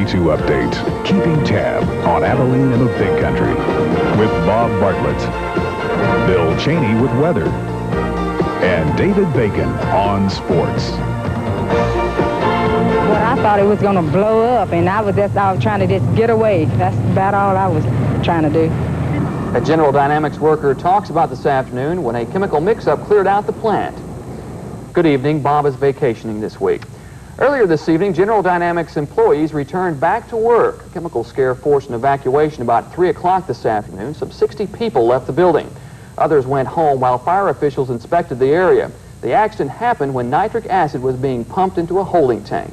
Tab32 update, keeping tab on Abilene and the Big Country, with Bob Bartlett, Bill Cheney with weather, and David Bacon on sports. Well, I thought it was going to blow up, and I was trying to just get away. That's about all I was trying to do. A General Dynamics worker talks about this afternoon when a chemical mix-up cleared out the plant. Good evening. Bob is vacationing this week. Earlier this evening, General Dynamics employees returned back to work. A chemical scare forced an evacuation about 3 o'clock this afternoon. Some 60 people left the building. Others went home while fire officials inspected the area. The accident happened when nitric acid was being pumped into a holding tank.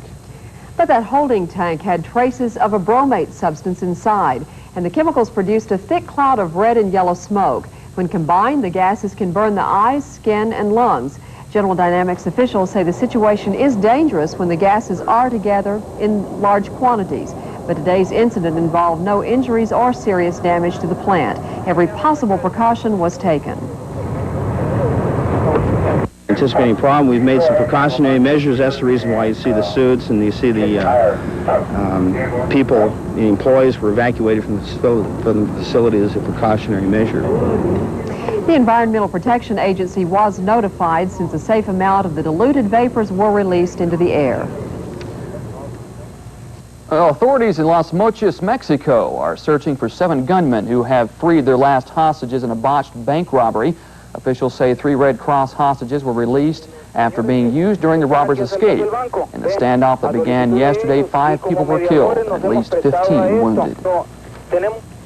But that holding tank had traces of a bromate substance inside, and the chemicals produced a thick cloud of red and yellow smoke. When combined, the gases can burn the eyes, skin, and lungs. General Dynamics officials say the situation is dangerous when the gases are together in large quantities. But today's incident involved no injuries or serious damage to the plant. Every possible precaution was taken. Anticipating problem, we've made some precautionary measures. That's the reason why you see the suits and you see the people, the employees were evacuated from the facility as a precautionary measure. The Environmental Protection Agency was notified since a safe amount of the diluted vapors were released into the air. Authorities in Las Mochis, Mexico are searching for 7 gunmen who have freed their last hostages in a botched bank robbery. Officials say 3 Red Cross hostages were released after being used during the robbers' escape. In the standoff that began yesterday, 5 people were killed and at least 15 wounded.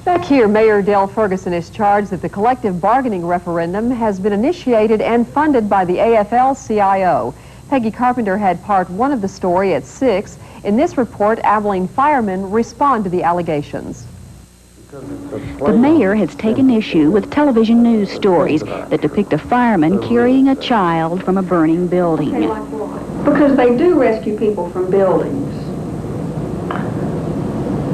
Back here, Mayor Dale Ferguson is charged that the collective bargaining referendum has been initiated and funded by the AFL-CIO. Peggy Carpenter had part 1 of the story at 6. In this report, Abilene firemen respond to the allegations. The mayor has taken issue with television news stories that depict a fireman carrying a child from a burning building. Because they do rescue people from buildings.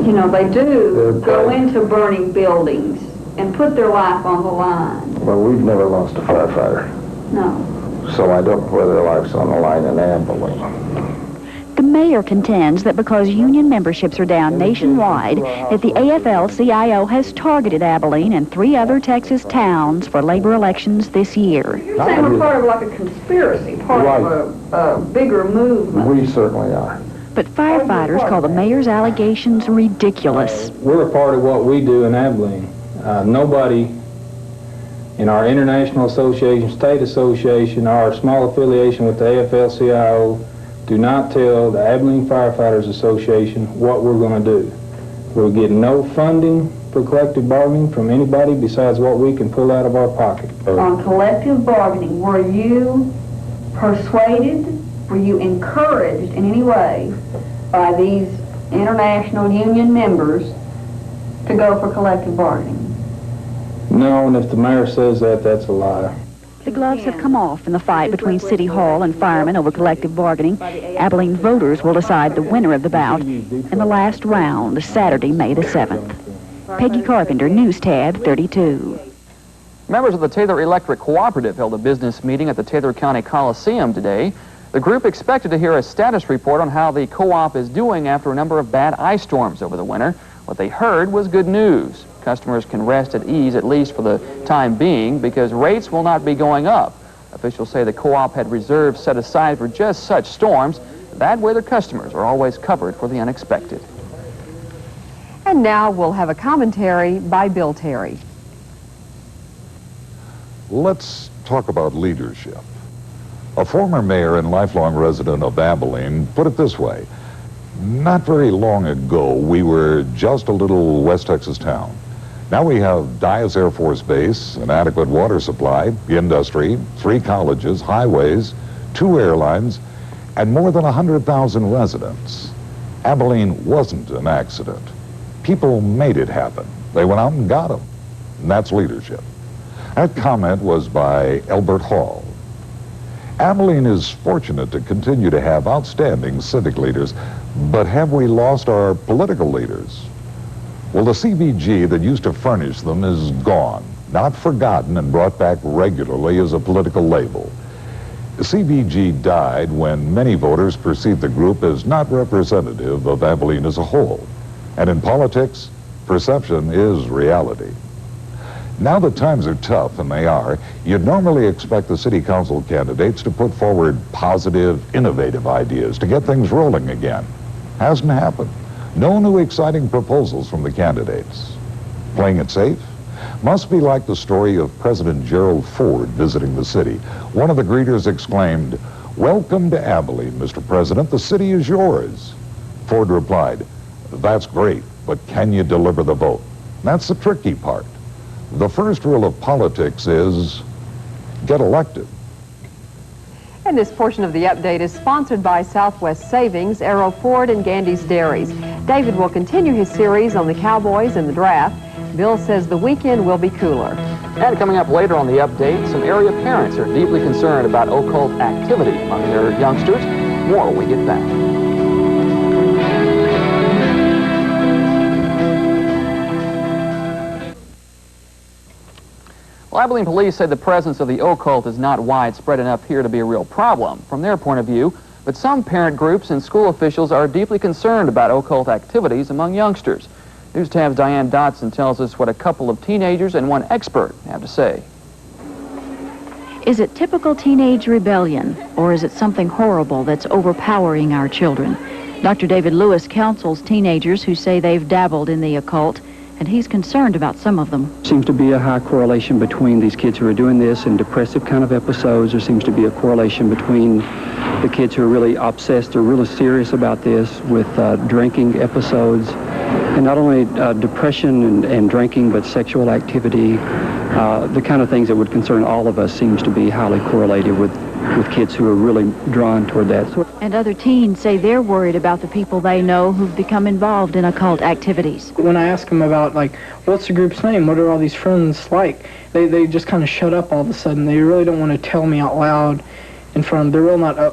You know, they do go into burning buildings and put their life on the line. Well, we've never lost a firefighter. No. So I don't know whether their life's on the line in Abilene. The mayor contends that because union memberships are down nationwide, that the AFL-CIO has targeted Abilene and 3 other Texas towns for labor elections this year. You're saying we're part of like a conspiracy, part of a bigger movement. We certainly are. But firefighters call the mayor's allegations ridiculous. We're a part of what we do in Abilene. Nobody in our international association, state association, our small affiliation with the AFL-CIO do not tell the Abilene Firefighters Association what we're going to do. We'll get no funding for collective bargaining from anybody besides what we can pull out of our pocket. On collective bargaining, were you persuaded, were you encouraged in any way by these international union members to go for collective bargaining? No, and if the mayor says that, that's a lie. The gloves have come off in the fight between City Hall and firemen over collective bargaining. Abilene voters will decide the winner of the bout in the last round, Saturday, May the 7th. Peggy Carpenter, News Tab 32. Members of the Taylor Electric Cooperative held a business meeting at the Taylor County Coliseum today. The group expected to hear a status report on how the co-op is doing after a number of bad ice storms over the winter. What they heard was good news. Customers can rest at ease, at least for the time being, because rates will not be going up. Officials say the co-op had reserves set aside for just such storms. That way their customers are always covered for the unexpected. And now we'll have a commentary by Bill Terry. Let's talk about leadership. A former mayor and lifelong resident of Abilene put it this way. Not very long ago, we were just a little West Texas town. Now we have Dyess Air Force Base, an adequate water supply, industry, 3 colleges, highways, 2 airlines, and more than 100,000 residents. Abilene wasn't an accident. People made it happen. They went out and got them. And that's leadership. That comment was by Elbert Hall. Abilene is fortunate to continue to have outstanding civic leaders, but have we lost our political leaders? Well, the CBG that used to furnish them is gone, not forgotten and brought back regularly as a political label. CBG died when many voters perceived the group as not representative of Abilene as a whole. And in politics, perception is reality. Now that times are tough, and they are, you'd normally expect the city council candidates to put forward positive, innovative ideas to get things rolling again. Hasn't happened. No new exciting proposals from the candidates. Playing it safe? Must be like the story of President Gerald Ford visiting the city. One of the greeters exclaimed, "Welcome to Abilene, Mr. President. The city is yours." Ford replied, "That's great, but can you deliver the vote?" That's the tricky part. The first rule of politics is get elected. And this portion of the update is sponsored by Southwest Savings, Arrow Ford, and Gandy's Dairies. David will continue his series on the Cowboys and the draft. Bill says the weekend will be cooler. And coming up later on the update, some area parents are deeply concerned about occult activity among their youngsters. More when we get back. Well, Abilene police say the presence of the occult is not widespread enough here to be a real problem from their point of view, but some parent groups and school officials are deeply concerned about occult activities among youngsters. News Tab's Diane Dotson tells us what a couple of teenagers and one expert have to say. Is it typical teenage rebellion, or is it something horrible that's overpowering our children? Dr. David Lewis counsels teenagers who say they've dabbled in the occult, and he's concerned about some of them. Seems to be a high correlation between these kids who are doing this and depressive kind of episodes. There seems to be a correlation between the kids who are really obsessed or really serious about this with drinking episodes. And not only depression and drinking, but sexual activity, the kind of things that would concern all of us seems to be highly correlated with kids who are really drawn toward that. And other teens say they're worried about the people they know who've become involved in occult activities. When I ask them about, like, what's the group's name? What are all these friends like? They just kind of shut up all of a sudden. They really don't want to tell me out loud in front of them.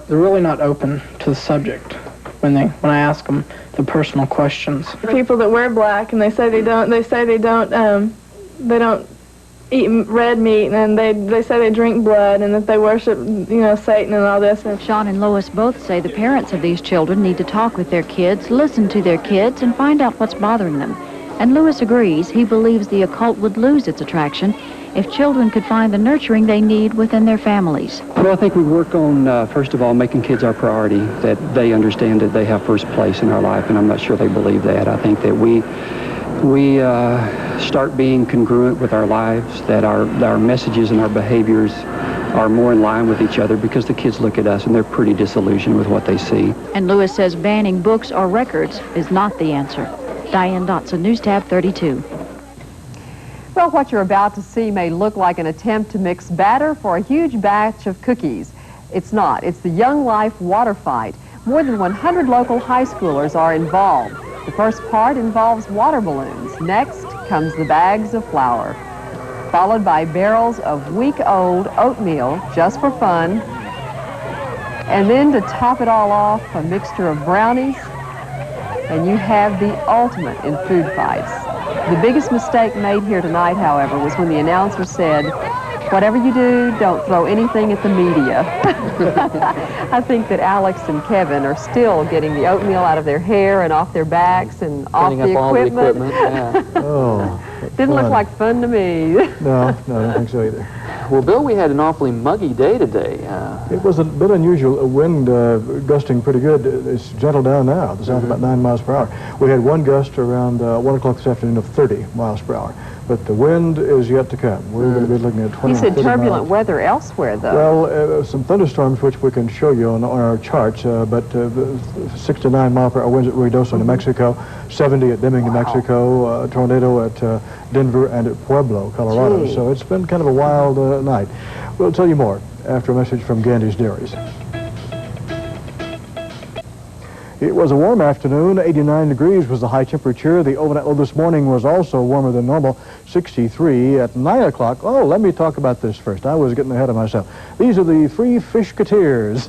They're really not open to the subject when I ask them the personal questions. People that wear black, and they say they don't eat red meat, and they say they drink blood, and that they worship, Satan and all this. Sean and Lois both say the parents of these children need to talk with their kids, listen to their kids, and find out what's bothering them. And Lewis agrees. He believes the occult would lose its attraction if children could find the nurturing they need within their families. Well, I think we work on, first of all, making kids our priority, that they understand that they have first place in our life, and I'm not sure they believe that. I think that we start being congruent with our lives, that our messages and our behaviors are more in line with each other, because the kids look at us and they're pretty disillusioned with what they see. And Lewis says banning books or records is not the answer. Diane Dotson, News Tab 32. Well, what you're about to see may look like an attempt to mix batter for a huge batch of cookies. It's not. It's the Young Life water fight. More than 100 local high schoolers are involved. The first part involves water balloons. Next comes the bags of flour, followed by barrels of week-old oatmeal, just for fun. And then to top it all off, a mixture of brownies, and you have the ultimate in food fights. The biggest mistake made here tonight, however, was when the announcer said, "Whatever you do, don't throw anything at the media." I think that Alex and Kevin are still getting the oatmeal out of their hair and off their backs and off the equipment. Yeah. Oh, didn't look like fun to me. No, I don't think so either. Well, Bill, we had an awfully muggy day today. It was a bit unusual. A wind gusting pretty good. It's gentled down now. It's out about 9 miles per hour. We had one gust around 1 o'clock this afternoon of 30 miles per hour. But the wind is yet to come. We're going to be looking at 20 You said 30 turbulent miles. weather elsewhere, though. Well, some thunderstorms, which we can show you on our charts, but 6 to 9 mile per hour winds at Ruidoso, New Mexico, 70 at Deming, New Mexico, tornado at Denver and at Pueblo, Colorado. Gee. So it's been kind of a wild night. We'll tell you more after a message from Gandy's Dairies. It was a warm afternoon. 89 degrees was the high temperature. The overnight low this morning was also warmer than normal, 63 at 9 o'clock. Oh, let me talk about this first. I was getting ahead of myself. These are the free Fishketeers.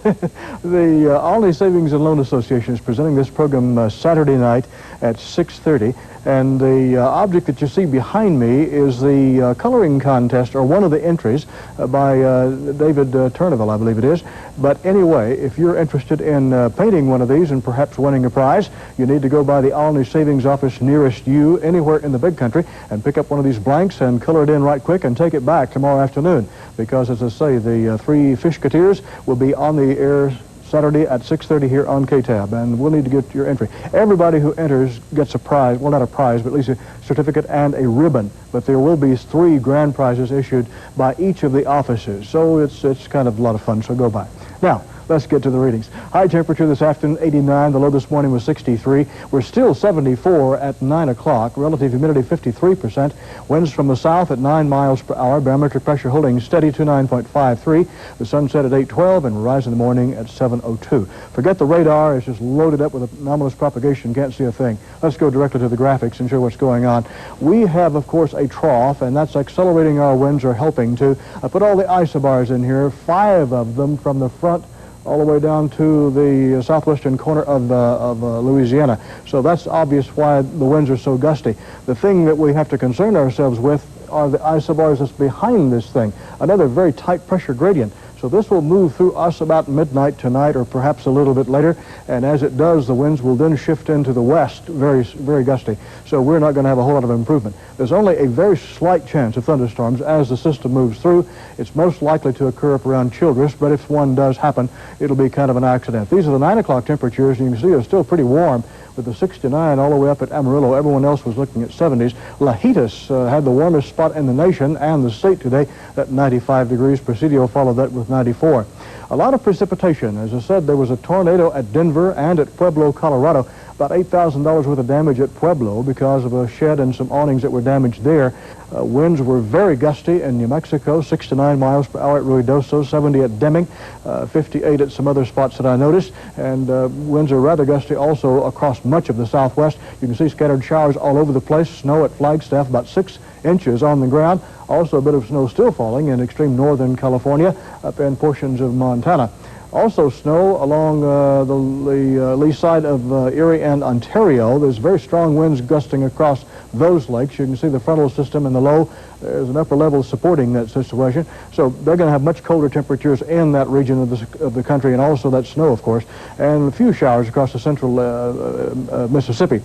The Olney Savings and Loan Association is presenting this program Saturday night at 6:30. And the object that you see behind me is the coloring contest, or one of the entries by David Turnaville, I believe it is. But anyway, if you're interested in painting one of these and perhaps winning a prize, you need to go by the Alney Savings Office nearest you anywhere in the big country and pick up one of these blanks and color it in right quick and take it back tomorrow afternoon. Because, as I say, the three Fishketeers will be on the air Saturday at 6:30 here on KTAB, and we'll need to get your entry. Everybody who enters gets a prize, well, not a prize, but at least a certificate and a ribbon. But there will be 3 grand prizes issued by each of the offices, so it's kind of a lot of fun, so go by. Now, let's get to the readings. High temperature this afternoon, 89. The low this morning was 63. We're still 74 at 9 o'clock. Relative humidity, 53%. Winds from the south at 9 miles per hour. Barometric pressure holding steady to 9.53. The sun set at 8:12 and rise in the morning at 7:02. Forget the radar. It's just loaded up with anomalous propagation. Can't see a thing. Let's go directly to the graphics and show what's going on. We have, of course, a trough, and that's accelerating our winds or helping to. I put all the isobars in here, 5 of them from the front all the way down to the southwestern corner of Louisiana. So that's obvious why the winds are so gusty. The thing that we have to concern ourselves with are the isobars that's behind this thing. Another very tight pressure gradient. So this will move through us about midnight tonight, or perhaps a little bit later, and as it does, the winds will then shift into the west, very, very gusty. So we're not going to have a whole lot of improvement. There's only a very slight chance of thunderstorms as the system moves through. It's most likely to occur up around Childress, but if one does happen, it'll be kind of an accident. These are the 9 o'clock temperatures, and you can see they're still pretty warm, with the 69 all the way up at Amarillo. Everyone else was looking at 70s. Lajitas had the warmest spot in the nation and the state today at 95 degrees. Presidio followed that with 94. A lot of precipitation. As I said, there was a tornado at Denver and at Pueblo, Colorado. About $8,000 worth of damage at Pueblo because of a shed and some awnings that were damaged there. Winds were very gusty in New Mexico, 69 miles per hour at Ruidoso, 70 at Deming, 58 at some other spots that I noticed, and winds are rather gusty also across much of the southwest. You can see scattered showers all over the place, snow at Flagstaff, about 6 inches on the ground. Also a bit of snow still falling in extreme northern California, up in portions of Montana. Also snow along the lee side of Erie and Ontario. There's very strong winds gusting across those lakes. You can see the frontal system in the low. There's an upper level supporting that situation. So they're going to have much colder temperatures in that region of the country, and also that snow, of course, and a few showers across the central Mississippi.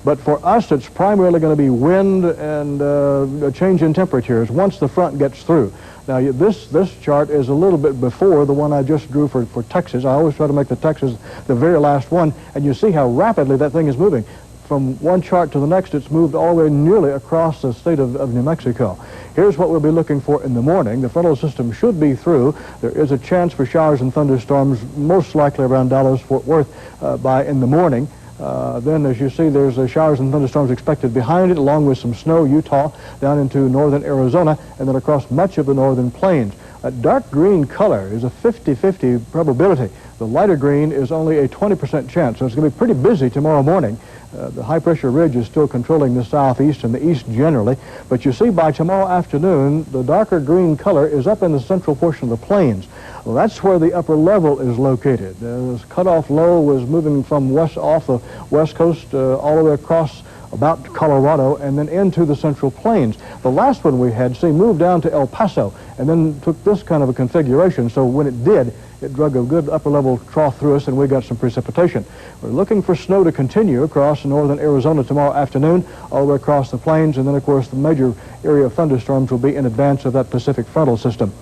But for us, it's primarily going to be wind and a change in temperatures once the front gets through. Now, this chart is a little bit before the one I just drew for Texas. I always try to make the Texas the very last one, and you see how rapidly that thing is moving. From one chart to the next, it's moved all the way nearly across the state of New Mexico. Here's what we'll be looking for in the morning. The frontal system should be through. There is a chance for showers and thunderstorms, most likely around Dallas-Fort Worth by in the morning. Then, as you see, there's showers and thunderstorms expected behind it, along with some snow, Utah, down into northern Arizona, and then across much of the northern plains. A dark green color is a 50-50 probability. The lighter green is only a 20% chance, so it's going to be pretty busy tomorrow morning. The high-pressure ridge is still controlling the southeast and the east generally, but you see by tomorrow afternoon, the darker green color is up in the central portion of the plains. Well, that's where the upper level is located. This cutoff low was moving from off the west coast all the way across about Colorado and then into the central plains. The last one we had, see, moved down to El Paso and then took this kind of a configuration. So when it did, it drug a good upper level trough through us and we got some precipitation. We're looking for snow to continue across northern Arizona tomorrow afternoon, all the way across the plains, and then of course the major area of thunderstorms will be in advance of that Pacific frontal system.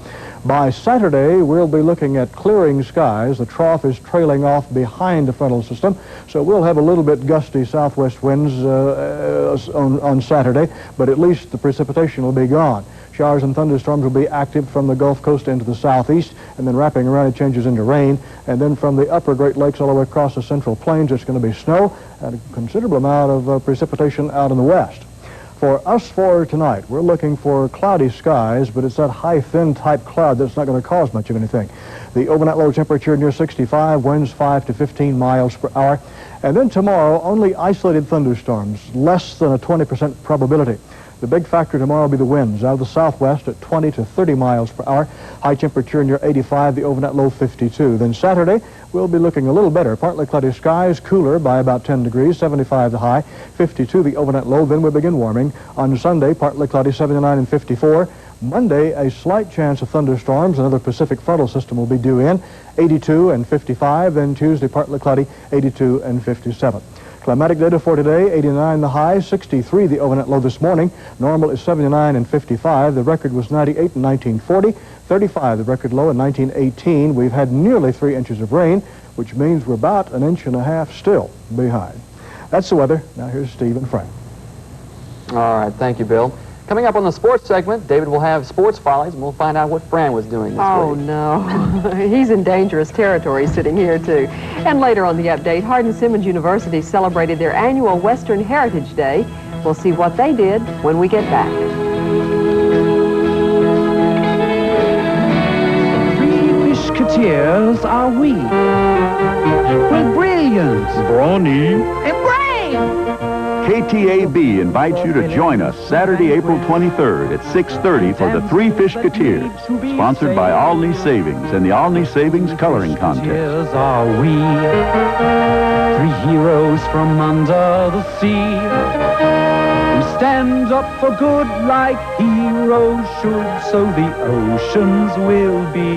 By Saturday, we'll be looking at clearing skies. The trough is trailing off behind the frontal system, so we'll have a little bit gusty southwest winds on Saturday, but at least the precipitation will be gone. Showers and thunderstorms will be active from the Gulf Coast into the southeast, and then wrapping around it changes into rain. And then from the upper Great Lakes all the way across the central plains, it's going to be snow and a considerable amount of precipitation out in the west. For us for tonight, we're looking for cloudy skies, but it's that high, thin type cloud that's not going to cause much of anything. The overnight low temperature near 65, winds 5 to 15 miles per hour. And then tomorrow, only isolated thunderstorms, less than a 20% probability. The big factor tomorrow will be the winds out of the southwest at 20 to 30 miles per hour. High temperature near 85, the overnight low 52. Then Saturday, we'll be looking a little better. Partly cloudy skies, cooler by about 10 degrees, 75 the high, 52 the overnight low. Then we begin warming. On Sunday, partly cloudy, 79 and 54. Monday, a slight chance of thunderstorms. Another Pacific frontal system will be due in, 82 and 55. Then Tuesday, partly cloudy, 82 and 57. Climatic data for today, 89 the high, 63 the overnight low this morning. Normal is 79 and 55. The record was 98 in 1940, 35 the record low in 1918. We've had nearly 3 inches of rain, which means we're about 1.5 inches still behind. That's the weather. Now here's Steve and Fran. All right, thank you, Bill. Coming up on the sports segment, David will have sports follies, and we'll find out what Fran was doing this week. Oh, no. He's in dangerous territory sitting here, too. And later on the update, Hardin-Simmons University celebrated their annual Western Heritage Day. We'll see what they did when we get back. Three Fishketeers are we. With brilliance, brawny, and brain. KTAB invites you to join us Saturday, April 23rd at 6:30 for the Three Fishketeers, sponsored by Alney Savings and the Alney Savings Coloring Contest. Are we 3 heroes from under the sea? We stand up for good like heroes should, so the oceans will be